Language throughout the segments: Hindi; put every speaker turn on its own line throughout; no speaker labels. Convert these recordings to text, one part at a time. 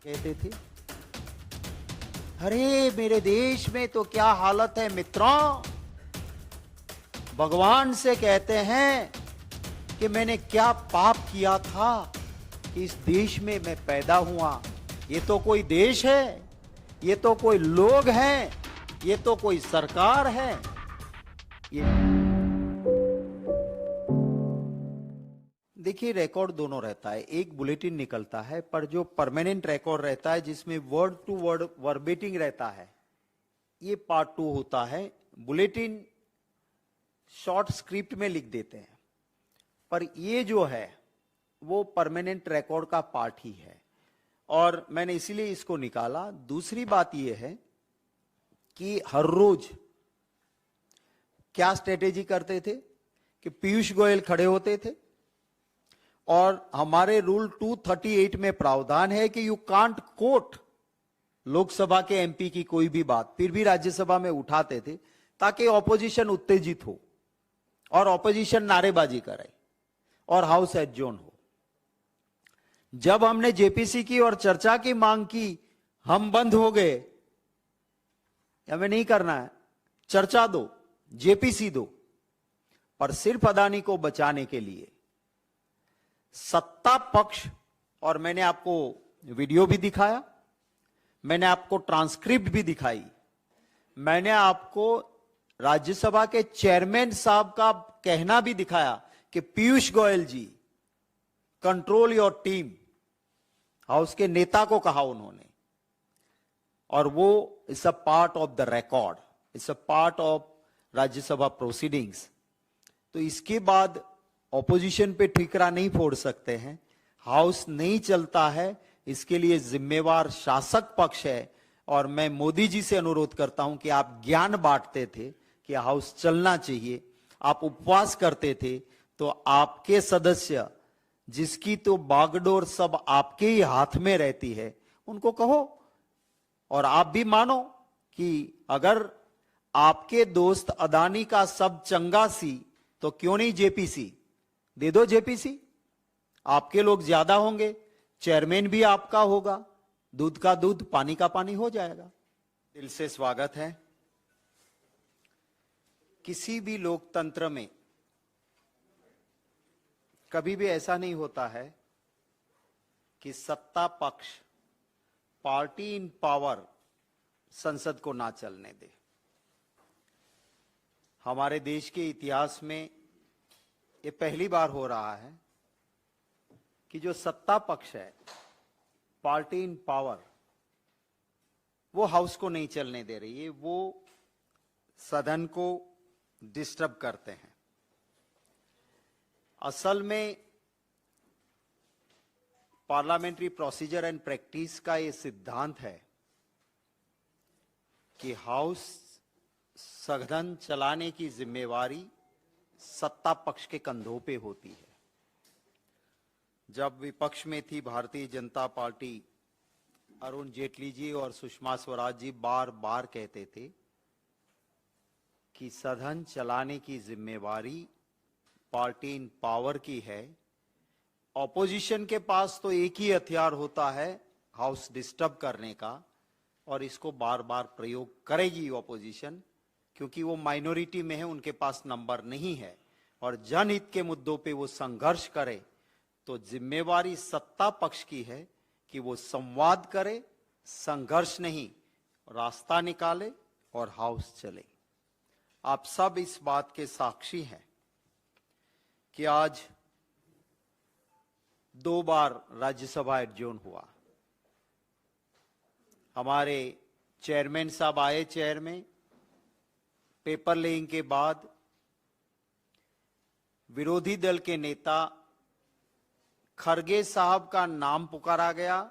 कहते थे, अरे मेरे देश में तो क्या हालत है मित्रों, भगवान से कहते हैं कि मैंने क्या पाप किया था कि इस देश में मैं पैदा हुआ। ये तो कोई देश है, ये तो कोई लोग हैं, ये तो कोई सरकार है। ये देखिए, रिकॉर्ड दोनों रहता है, एक बुलेटिन निकलता है, पर जो परमानेंट रिकॉर्ड रहता है जिसमें वर्ड टू वर्ड वर्बेटिंग रहता है, ये पार्ट 2 होता है। बुलेटिन शॉर्ट स्क्रिप्ट में लिख देते हैं, पर ये जो है वो परमानेंट रिकॉर्ड का पार्ट ही है, और मैंने इसीलिए इसको निकाला। दूसरी बात ये है कि हर रोज क्या स्ट्रेटेजी करते थे कि पीयूष गोयल खड़े होते थे, और हमारे रूल 238 में प्रावधान है कि यू कांट कोट लोकसभा के एमपी की कोई भी बात, फिर भी राज्यसभा में उठाते थे ताकि ऑपोजिशन उत्तेजित हो और ऑपोजिशन नारेबाजी करे और हाउस एडजॉर्न हो। जब हमने जेपीसी की और चर्चा की मांग की, हम बंद हो गए। हमें नहीं करना है, चर्चा दो, जेपीसी दो, पर सिर्फ अदानी को बचाने के लिए सत्ता पक्ष, और मैंने आपको वीडियो भी दिखाया, मैंने आपको ट्रांसक्रिप्ट भी दिखाई, मैंने आपको राज्यसभा के चेयरमैन साहब का कहना भी दिखाया कि पीयूष गोयल जी कंट्रोल योर टीम, हाउस के नेता को कहा उन्होंने, और वो it's a part of the record, it's a part of Rajya Sabha proceedings. तो इसके बाद ऑपोजिशन पे ठीकरा नहीं फोड़ सकते हैं, हाउस नहीं चलता है, इसके लिए जिम्मेवार शासक पक्ष है। और मैं मोदी जी से अनुरोध करता हूं कि आप ज्ञान बांटते थे कि हाउस चलना चाहिए, आप उपवास करते थे, तो आपके सदस्य जिसकी तो बागडोर सब आपके ही हाथ में रहती है, उनको कहो, और आप भी मानो कि अगर आपके दोस्त अदानी का सब चंगा सी, तो क्यों नहीं जेपीसी दे दो। जेपीसी आपके लोग ज्यादा होंगे, चेयरमैन भी आपका होगा, दूध का दूध पानी का पानी हो जाएगा। दिल से स्वागत है। किसी भी लोकतंत्र में कभी भी ऐसा नहीं होता है कि सत्ता पक्ष, पार्टी इन पावर, संसद को ना चलने दे। हमारे देश के इतिहास में ये पहली बार हो रहा है कि जो सत्ता पक्ष है, पार्टी इन पावर, वो हाउस को नहीं चलने दे रही है, वो सदन को डिस्टर्ब करते हैं। असल में पार्लियामेंट्री प्रोसीजर एंड प्रैक्टिस का ये सिद्धांत है कि हाउस सदन चलाने की जिम्मेवारी सत्ता पक्ष के कंधों पे होती है। जब विपक्ष में थी भारतीय जनता पार्टी, अरुण जेटली जी और सुषमा स्वराज जी बार बार कहते थे कि सदन चलाने की जिम्मेवारी पार्टी इन पावर की है। ऑपोजिशन के पास तो एक ही हथियार होता है, हाउस डिस्टर्ब करने का, और इसको बार बार प्रयोग करेगी ऑपोजिशन, क्योंकि वो माइनॉरिटी में है, उनके पास नंबर नहीं है, और जनहित के मुद्दों पे वो संघर्ष करे। तो जिम्मेवारी सत्ता पक्ष की है कि वो संवाद करे, संघर्ष नहीं, रास्ता निकाले और हाउस चले। आप सब इस बात के साक्षी हैं कि आज 2 बार राज्यसभा एडजॉर्न हुआ। हमारे चेयरमैन साहब आए चेयर में, पेपर लेइंग के बाद विरोधी दल के नेता खरगे साहब का नाम पुकारा गया,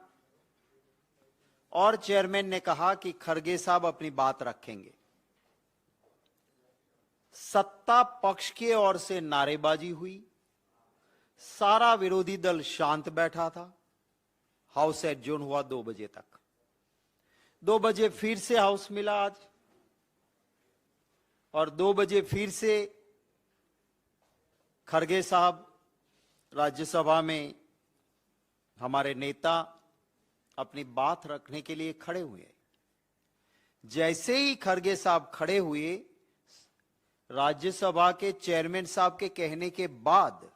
और चेयरमैन ने कहा कि खरगे साहब अपनी बात रखेंगे। सत्ता पक्ष की ओर से नारेबाजी हुई, सारा विरोधी दल शांत बैठा था। हाउस एडजॉर्न हुआ 2 बजे तक। 2 बजे फिर से हाउस मिला आज, और 2 बजे फिर से खरगे साहब राज्यसभा में, हमारे नेता अपनी बात रखने के लिए खड़े हुए। जैसे ही खड़गे साहब खड़े हुए, राज्यसभा के चेयरमैन साहब के कहने के बाद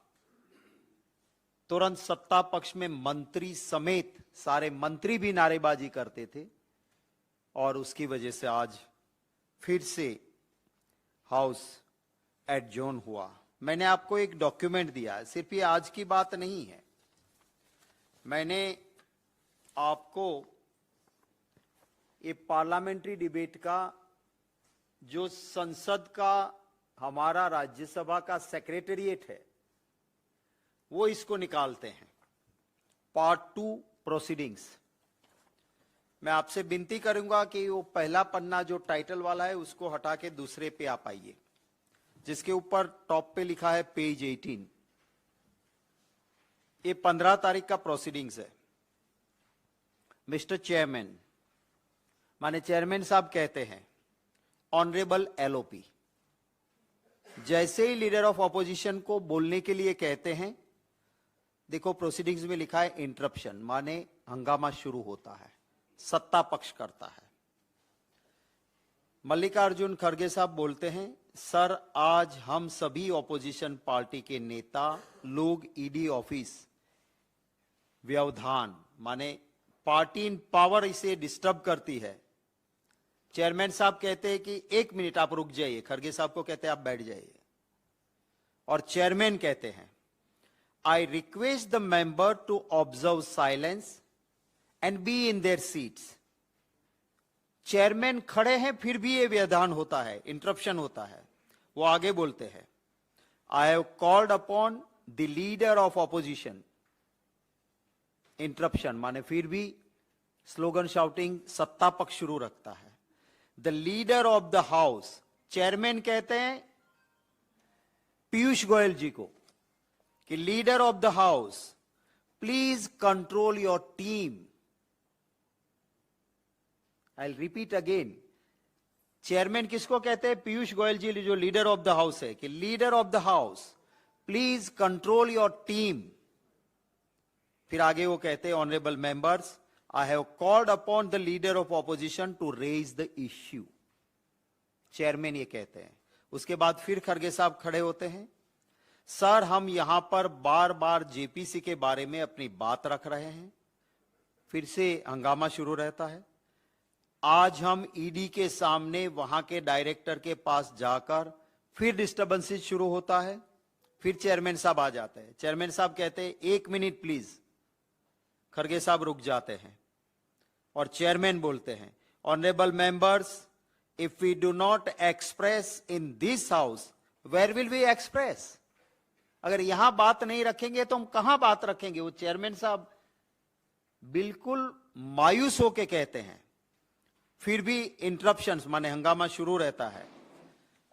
तुरंत सत्ता पक्ष में मंत्री समेत सारे मंत्री भी नारेबाजी करते थे और उसकी वजह से आज फिर से हाउस एडजॉर्न हुआ। मैंने आपको एक डॉक्यूमेंट दिया है, सिर्फ ये आज की बात नहीं है। मैंने आपको ये पार्लियामेंट्री डिबेट का जो संसद का हमारा राज्यसभा का सेक्रेटेरिएट है वो इसको निकालते हैं, पार्ट 2 प्रोसीडिंग्स। मैं आपसे विनती करूंगा कि वो पहला पन्ना जो टाइटल वाला है उसको हटा के दूसरे पे आप आइए, जिसके ऊपर टॉप पे लिखा है पेज 18। ये 15 तारीख का प्रोसीडिंग्स है। मिस्टर चेयरमैन, माने चेयरमैन साहब कहते हैं, ऑनरेबल एलओपी। जैसे ही लीडर ऑफ ऑपोजिशन को बोलने के लिए कहते हैं, देखो प्रोसीडिंग्स में लिखा है इंटरप्शन, माने हंगामा शुरू होता है, सत्ता पक्ष करता है। मल्लिकार्जुन खड़गे साहब बोलते हैं, सर आज हम सभी ऑपोजिशन पार्टी के नेता लोग ईडी ऑफिस व्यवधान माने पार्टी इन पावर इसे डिस्टर्ब करती है। चेयरमैन साहब कहते हैं कि 1 मिनट आप रुक जाइए, खड़गे साहब को कहते हैं आप बैठ जाइए, और चेयरमैन कहते हैं I request the member to observe silence and be in their seats. Chairman खड़े हैं फिर भी ये व्यवधान होता है, इंटरप्शन होता है। वो आगे बोलते हैं, आई have called upon the leader of opposition. Interruption माने फिर भी स्लोगन शाउटिंग, सत्ता पक्ष शुरू रखता है। The leader of the house, chairman कहते हैं पीयूष गोयल जी को कि leader of the house please control your team. I will repeat again, chairman किसको कहते हैं? पीयूष गोयल जी जो लीडर ऑफ द हाउस है, कि leader of the house please control your team. फिर आगे वो कहते हैं, honourable members I have called upon the leader of opposition to raise the issue. Chairman ये कहते हैं। उसके बाद फिर खड़गे साहब खड़े होते हैं, सर हम यहां पर बार बार जेपीसी के बारे में अपनी बात रख रहे हैं। फिर से हंगामा शुरू रहता है। आज हम ईडी के सामने वहां के डायरेक्टर के पास जाकर फिर डिस्टर्बेंसेस शुरू होता है। फिर चेयरमैन साहब आ जाते हैं। चेयरमैन साहब कहते हैं 1 मिनट प्लीज। खड़गे साहब रुक जाते हैं और चेयरमैन बोलते हैं, honourable members if we do not express in this house where will we express. अगर यहां बात नहीं रखेंगे तो हम कहां बात रखेंगे? वो चेयरमैन साहब बिल्कुल मायूस होके कहते हैं। फिर भी इंटरप्शंस माने हंगामा शुरू रहता है।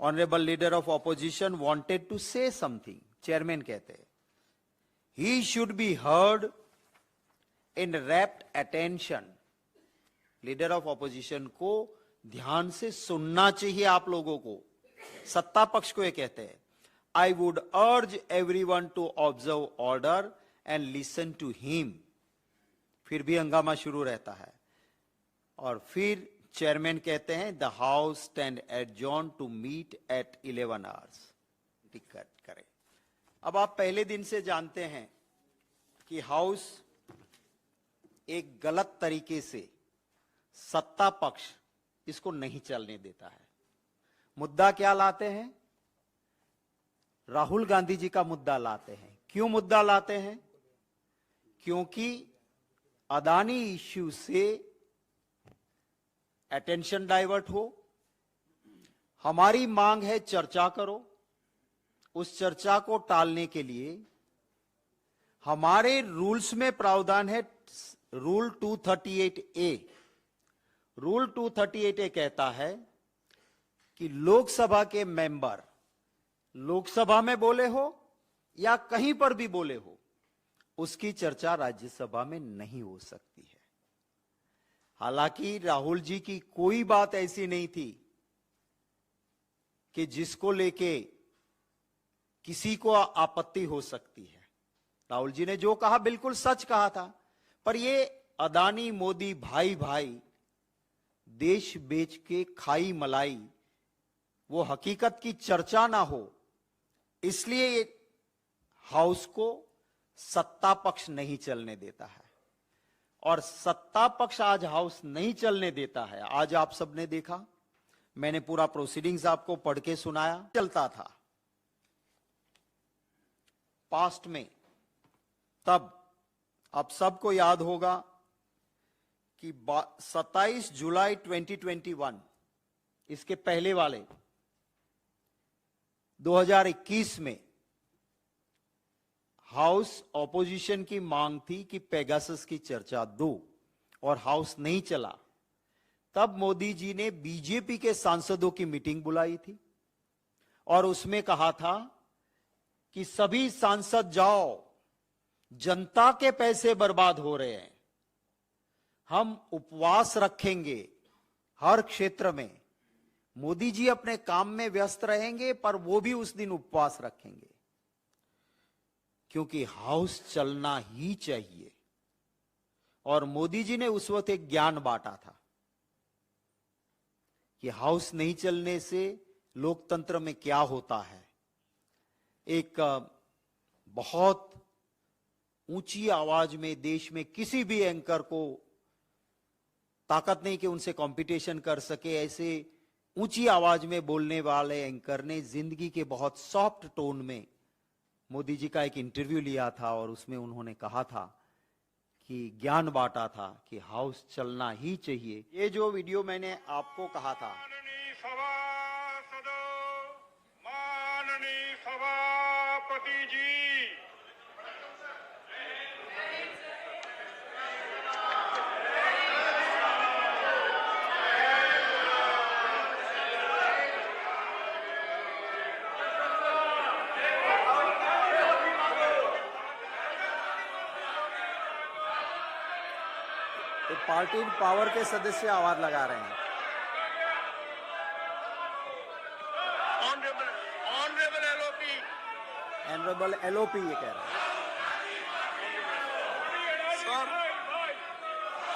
Honourable leader of opposition wanted to say something. Chairman कहते हैं he should be heard in rapt attention. Leader of opposition को ध्यान से सुनना चाहिए आप लोगों को। सत्ता पक्ष को ये कहते हैं, I would urge everyone to observe order and listen to him. फिर भी हंगामा शुरू रहता है और फिर चेयरमैन कहते हैं the house stand adjourned to meet at 11 hours। Ticket करें। अब आप पहले दिन से जानते हैं कि हाउस एक गलत तरीके से सत्ता पक्ष इसको नहीं चलने देता है। मुद्दा क्या लाते हैं? राहुल गांधी जी का मुद्दा लाते हैं। क्यों मुद्दा लाते हैं? क्योंकि अदानी इश्यू से अटेंशन डाइवर्ट हो। हमारी मांग है चर्चा करो। उस चर्चा को टालने के लिए हमारे रूल्स में प्रावधान है, रूल 238A। रूल 238A कहता है कि लोकसभा के मेंबर लोकसभा में बोले हो या कहीं पर भी बोले हो, उसकी चर्चा राज्यसभा में नहीं हो सकती है। हालांकि राहुल जी की कोई बात ऐसी नहीं थी कि जिसको लेके किसी को आपत्ति हो सकती है। राहुल जी ने जो कहा बिल्कुल सच कहा था, पर ये अदानी मोदी भाई भाई, देश बेच के खाई मलाई, वो हकीकत की चर्चा ना हो, इसलिए हाउस को सत्ता पक्ष नहीं चलने देता है। और सत्ता पक्ष आज हाउस नहीं चलने देता है। आज आप सबने देखा, मैंने पूरा प्रोसीडिंग्स आपको पढ़ के सुनाया। चलता था पास्ट में, तब आप सबको याद होगा कि 27 जुलाई 2021, इसके पहले वाले 2021 में हाउस ऑपोजिशन की मांग थी कि पेगासस की चर्चा दो, और हाउस नहीं चला। तब मोदी जी ने बीजेपी के सांसदों की मीटिंग बुलाई थी और उसमें कहा था कि सभी सांसद जाओ, जनता के पैसे बर्बाद हो रहे हैं, हम उपवास रखेंगे हर क्षेत्र में। मोदी जी अपने काम में व्यस्त रहेंगे, पर वो भी उस दिन उपवास रखेंगे, क्योंकि हाउस चलना ही चाहिए। और मोदी जी ने उस वक्त एक ज्ञान बांटा था कि हाउस नहीं चलने से लोकतंत्र में क्या होता है। एक बहुत ऊंची आवाज में देश में किसी भी एंकर को ताकत नहीं कि उनसे कंपटीशन कर सके, ऐसे ऊंची आवाज में बोलने वाले एंकर ने जिंदगी के बहुत सॉफ्ट टोन में मोदी जी का एक इंटरव्यू लिया था और उसमें उन्होंने कहा था कि ज्ञान बांटा था कि हाउस चलना ही चाहिए। ये जो वीडियो मैंने आपको कहा था,
माननीय सभापति जी,
तो पार्टी इन पावर के सदस्य आवाज लगा रहे हैं। ऑनरेबल एलओपी ये कह रहे हैं।
सर,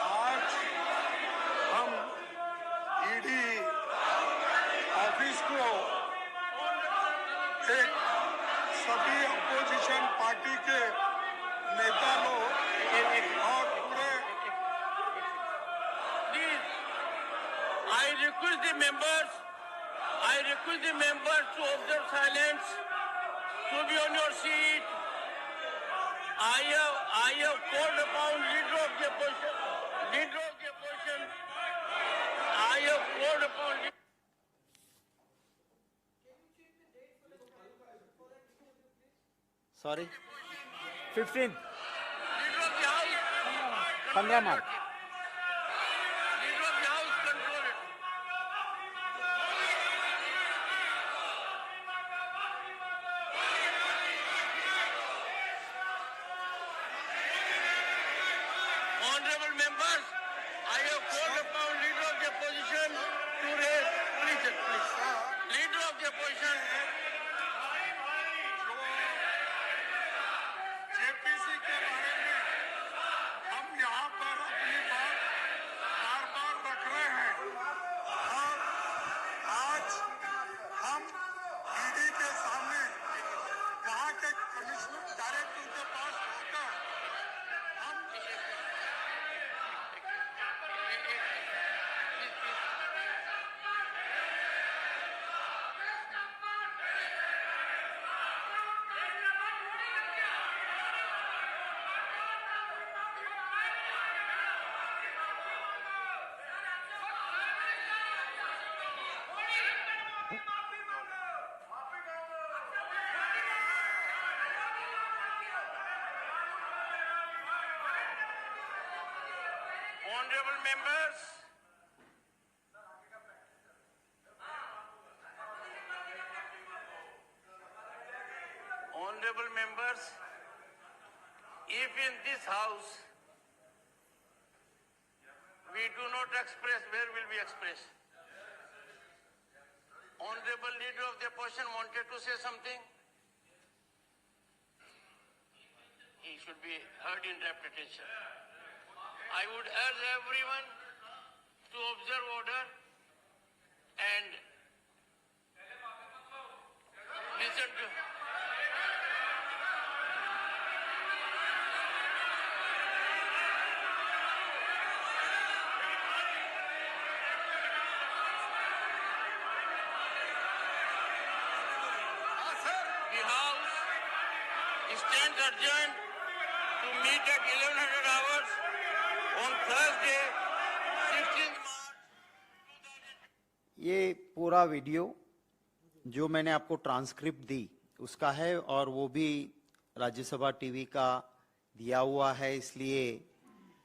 आज हम ईडी ऑफिस को एक सभी अपोजिशन पार्टी के नेता लोग और पूरे I request the members to observe silence, to be on your seat. I have called upon leader of the opposition. I have called upon.
Sorry, 15th,
Leader of the House.
15 March.
Leader of the House, control it. Honorable members, I have called upon leader of the opposition to raise. Please. Leader of the opposition. JPC के बारे में हम यहाँ पर अपनी बात बार-बार रख रहे हैं और आज हम ईडी के सामने वहाँ के कमिश्नर डायरेक्टर के पास आकर हम Honorable members, if in this house we do not express, where will we express? Honorable leader of the opposition wanted to say something. He should be heard in repetition.
I would urge everyone to observe order and listen to. The House stands adjourned to meet at 1100 hours on Thursday, 16th March.
ये पूरा वीडियो जो मैंने आपको ट्रांसक्रिप्ट दी उसका है, और वो भी राज्यसभा टीवी का दिया हुआ है, इसलिए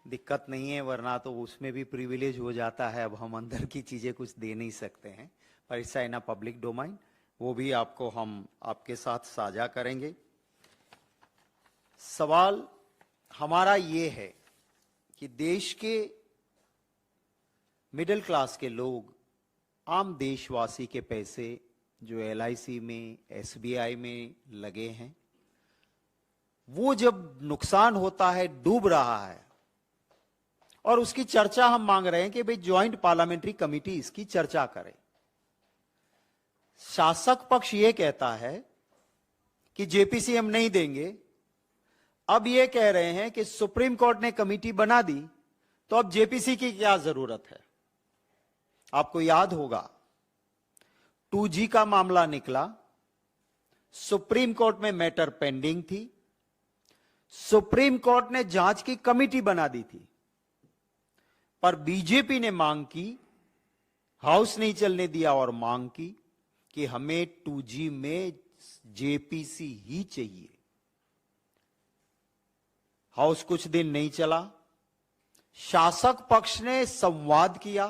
दिक्कत नहीं है, वरना तो उसमें भी प्रिविलेज हो जाता है। अब हम अंदर की चीजें कुछ दे नहीं सकते हैं, पर इसका इन पब्लिक डोमाइन वो भी आपको हम आपके साथ साझा करेंगे। सवाल हमारा ये है कि देश के मिडिल क्लास के लोग, आम देशवासी के पैसे जो LIC में, SBI में लगे हैं, वो जब नुकसान होता है, डूब रहा है, और उसकी चर्चा हम मांग रहे हैं कि भाई ज्वाइंट पार्लियामेंट्री कमेटी इसकी चर्चा करे। शासक पक्ष ये कहता है कि JPC हम नहीं देंगे। अब ये कह रहे हैं कि सुप्रीम कोर्ट ने कमेटी बना दी, तो अब JPC की क्या जरूरत है। आपको याद होगा 2G का मामला निकला, सुप्रीम कोर्ट में मैटर पेंडिंग थी, सुप्रीम कोर्ट ने जांच की कमेटी बना दी थी, पर बीजेपी ने मांग की, हाउस नहीं चलने दिया और मांग की कि हमें 2G में JPC ही चाहिए। हाउस कुछ दिन नहीं चला, शासक पक्ष ने संवाद किया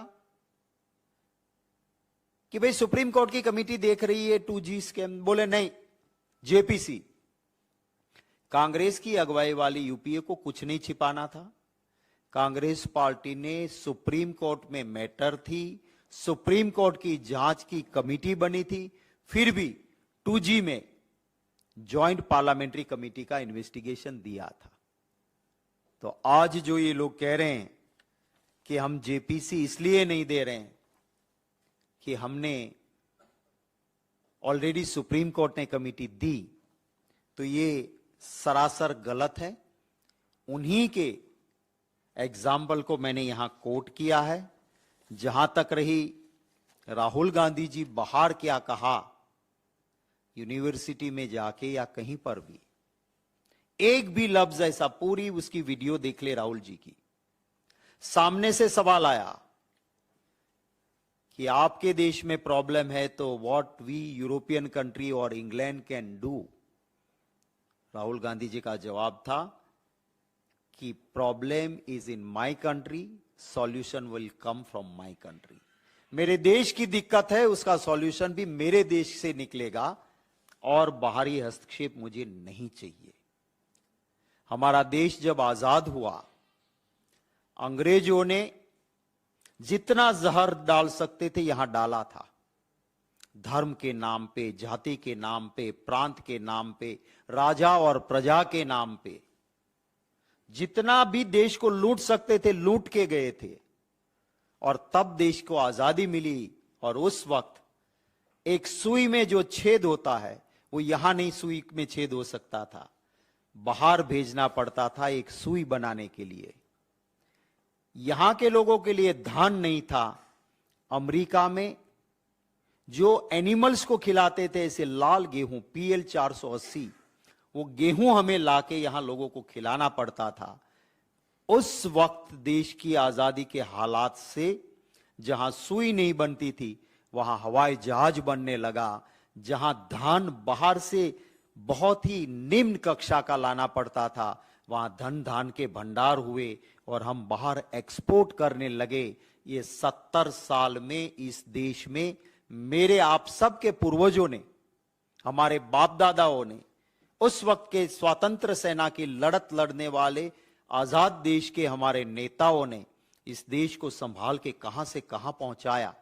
कि भाई सुप्रीम कोर्ट की कमेटी देख रही है 2G स्कैम, बोले नहीं JPC। कांग्रेस की अगुवाई वाली यूपीए को कुछ नहीं छिपाना था। कांग्रेस पार्टी ने सुप्रीम कोर्ट में मैटर थी, सुप्रीम कोर्ट की जांच की कमेटी बनी थी, फिर भी 2G में ज्वाइंट पार्लियामेंट्री कमेटी का इन्वेस्टिगेशन दिया था। तो आज जो ये लोग कह रहे हैं कि हम JPC इसलिए नहीं दे रहे हैं कि हमने ऑलरेडी सुप्रीम कोर्ट ने कमेटी दी, तो ये सरासर गलत है। उन्हीं के एग्जाम्पल को मैंने यहां कोट किया है। जहां तक रही राहुल गांधी जी बाहर क्या कहा, यूनिवर्सिटी में जाके या कहीं पर भी एक भी लफ्ज ऐसा, पूरी उसकी वीडियो देख ले राहुल जी की, सामने से सवाल आया कि आपके देश में प्रॉब्लम है तो व्हाट वी यूरोपियन कंट्री और England can do. Rahul Gandhi ji का जवाब था कि problem is in my country, solution will come from my country. मेरे देश की दिक्कत है, उसका सॉल्यूशन भी मेरे देश से निकलेगा, और बाहरी हस्तक्षेप मुझे नहीं चाहिए। हमारा देश जब आजाद हुआ, अंग्रेजों ने जितना जहर डाल सकते थे यहां डाला था। धर्म के नाम पे, जाति के नाम पे, प्रांत के नाम पे, राजा और प्रजा के नाम पे जितना भी देश को लूट सकते थे लूट के गए थे। और तब देश को आजादी मिली, और उस वक्त एक सुई में जो छेद होता है वो यहां नहीं सुई में छेद हो सकता था, बाहर भेजना पड़ता था एक सुई बनाने के लिए। यहां के लोगों के लिए धान नहीं था। अमेरिका में जो एनिमल्स को खिलाते थे, ऐसे लाल गेहूं PL 480, वो गेहूं हमें लाके यहां लोगों को खिलाना पड़ता था। उस वक्त देश की आजादी के हालात से जहां सुई नहीं बनती थी वहां हवाई जहाज बनने लगा। जहां धान बाहर से बहुत ही निम्न कक्षा का लाना पड़ता था वहां धन धान के भंडार हुए और हम बाहर एक्सपोर्ट करने लगे। ये 70 साल में इस देश में मेरे आप सब के पूर्वजों ने, हमारे बाप दादाओं ने, उस वक्त के स्वतंत्र सेना की लड़त लड़ने वाले आजाद देश के हमारे नेताओं ने इस देश को संभाल के कहां से कहां पहुंचाया।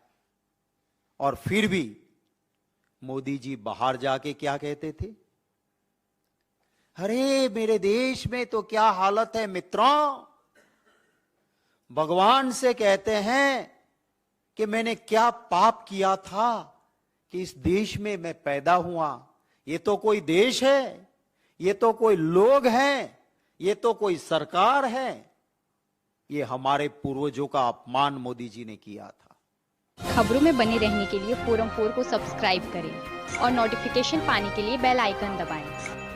और फिर भी मोदी जी बाहर जाके क्या कहते थे, अरे मेरे देश में तो क्या हालत है मित्रों, भगवान से कहते हैं कि मैंने क्या पाप किया था कि इस देश में मैं पैदा हुआ। ये तो कोई देश है, ये तो कोई लोग हैं, ये तो कोई सरकार है। ये हमारे पूर्वजों का अपमान मोदी जी ने किया था।
खबरों में बने रहने के लिए फोरम 4 को सब्सक्राइब करें और नोटिफिकेशन पाने के लिए बेल आइकन दबाएं।